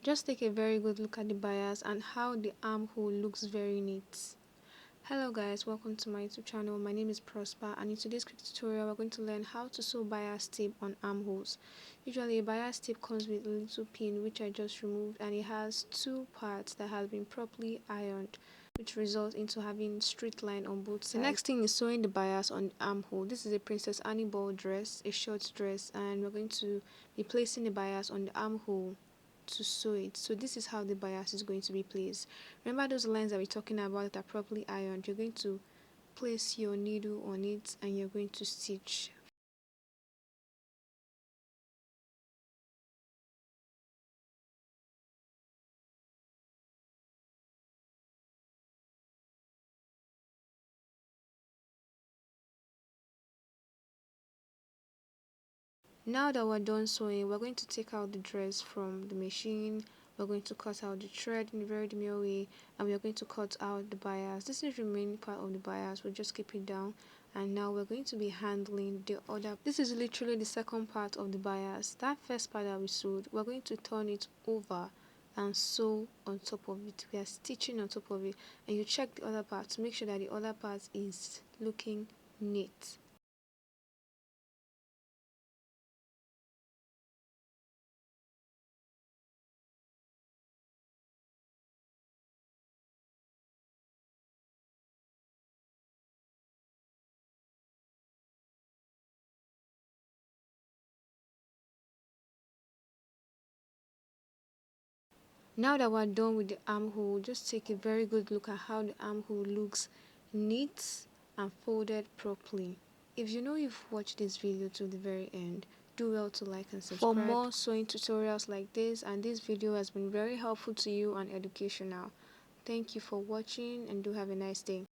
Just take a very good look at the bias and how the armhole looks very neat. Hello guys, welcome to my YouTube channel. My name is Prosper, and in today's quick tutorial we're going to learn how to sew bias tape on armholes. Usually a bias tape comes with a little pin which I just removed, and it has two parts that have been properly ironed, which results into having straight line on both sides. The next thing is sewing the bias on the armhole. This is a Princess Annie ball dress, a short dress, and we're going to be placing the bias on the armhole to sew it. So this is how the bias is going to be placed. Remember those lines that we're talking about that are properly ironed. You're going to place your needle on it and you're going to stitch. Now that we're done sewing, we're going to take out the dress from the machine. We're going to cut out the thread in a very demure way, and we're going to cut out the bias. This is the remaining part of the bias. We'll just keep it down, and now we're going to be handling the other. This is literally the second part of the bias. That first part that we sewed, we're going to turn it over and sew on top of it. We are stitching on top of it, and you check the other part to make sure that the other part is looking neat. Now that we're done with the armhole, just take a very good look at how the armhole looks neat and folded properly. If you know you've watched this video to the very end, do well to like and subscribe for more sewing tutorials like this, and this video has been very helpful to you and educational. Thank you for watching, and do have a nice day.